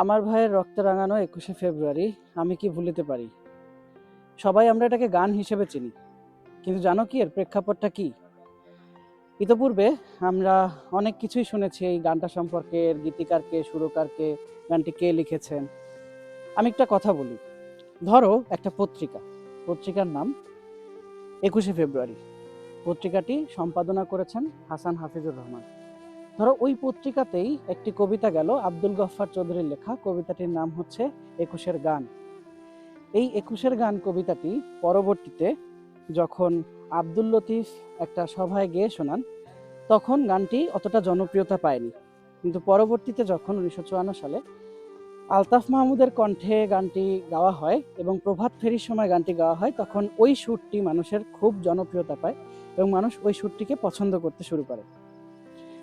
আমার ভাইয়ের রক্তে রাঙানো ২১শে ফেব্রুয়ারি আমি কি ভুলিতে পারি। সবাই আমরা এটাকে গান হিসেবে চিনি, কিন্তু জানো কি এর প্রেক্ষাপটটা কি? ইতপূর্বে আমরা অনেক কিছুই শুনেছি এই গানটা সম্পর্কে, এর গীতিকারকে, সুরকারকে, গানটি কে লিখেছেন। আমি একটা কথা বলি, ধরো একটা পত্রিকার নাম ২১শে ফেব্রুয়ারি। পত্রিকাটি সম্পাদনা করেছেন হাসান হাফিজুর রহমান। ধরো ওই পত্রিকাতেই একটি কবিতা গেল আব্দুল গফফার চৌধুরীর লেখা, কবিতাটির নাম হচ্ছে ২১এর গান। এই ২১এর গান কবিতাটি পরবর্তীতে যখন আব্দুল লতিফ একটা সভায় গেয়ে শোনান, তখন গানটি অতটা জনপ্রিয়তা পায়নি। কিন্তু পরবর্তীতে যখন ১৯৫৪ সালে আলতাফ মাহমুদের কণ্ঠে গানটি গাওয়া হয় এবং প্রভাত ফেরির সময় গানটি গাওয়া হয়, তখন ওই সুরটি মানুষের খুব জনপ্রিয়তা পায় এবং মানুষ ওই সুরটিকে পছন্দ করতে শুরু করে।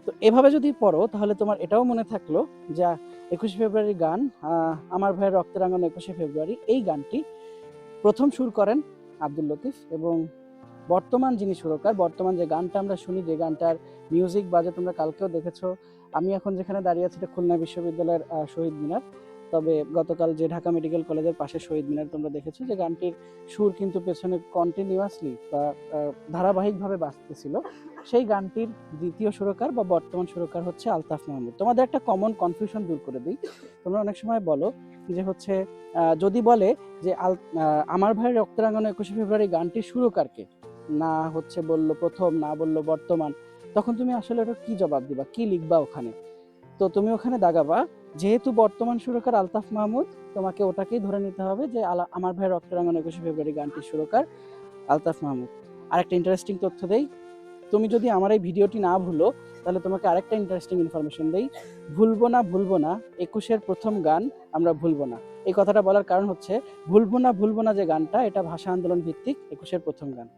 তো এভাবে যদি পড়ো তাহলে তোমার এটাও মনে থাকলো যে ২১শে ফেব্রুয়ারির গান, আমার ভাইয়ের রক্তে রাঙানো ২১শে ফেব্রুয়ারি, এই গানটি প্রথম সুর করেন আব্দুল লতিফ এবং বর্তমান যিনি সুরকার, বর্তমান যে গানটা আমরা শুনি, যে গানটার মিউজিক বাজে তোমরা কালকেও দেখেছো। আমি এখন যেখানে দাঁড়িয়ে আছি এটা খুলনা বিশ্ববিদ্যালয়ের শহীদ মিনার, তবে গতকাল যে ঢাকা মেডিকেল কলেজের পাশে শহীদ মিনার তোমরা দেখেছো, যে গানটির সুর কিন্তু পেছনে কন্টিনিউয়াসলি বা ধারাবাহিকভাবে বাজতেছিল। সেই গানটির দ্বিতীয় সুরকার বা বর্তমান সুরকার হচ্ছে আলতাফ মাহমুদ। তোমাদের একটা কমন কনফিউশন দূর করে দিই, তোমরা অনেক সময় বলো যে হচ্ছে যদি বলে যে আমার ভাইয়ের রক্তে রাঙানো ২১শে ফেব্রুয়ারি গানটির সুরকারকে, না হচ্ছে বললো প্রথম, না বললো বর্তমান, তখন তুমি আসলে ওটা কি জবাব দিবা, কি লিখবা ওখানে? তো তুমি ওখানে দাগাবা যেহেতু বর্তমান সুরকার আলতাফ মাহমুদ, তোমাকে ওটাকেই ধরে নিতে হবে যে আমার ভাইয়ের রক্তে রাঙানো ২১শে ফেব্রুয়ারি গানটির সুরকার আলতাফ মাহমুদ। আরেকটা ইন্টারেস্টিং তথ্য দেই, তুমি যদি আমার এই ভিডিওটি না ভুলো তাহলে তোমাকে আরেকটা ইন্টারেস্টিং ইনফরমেশন দেই। ভুলবো না ২১এর প্রথম গান আমরা ভুলবো না। এই কথাটা বলার কারণ হচ্ছে ভুলবো না যে গানটা, এটা ভাষা আন্দোলন ভিত্তিক ২১এর প্রথম গান।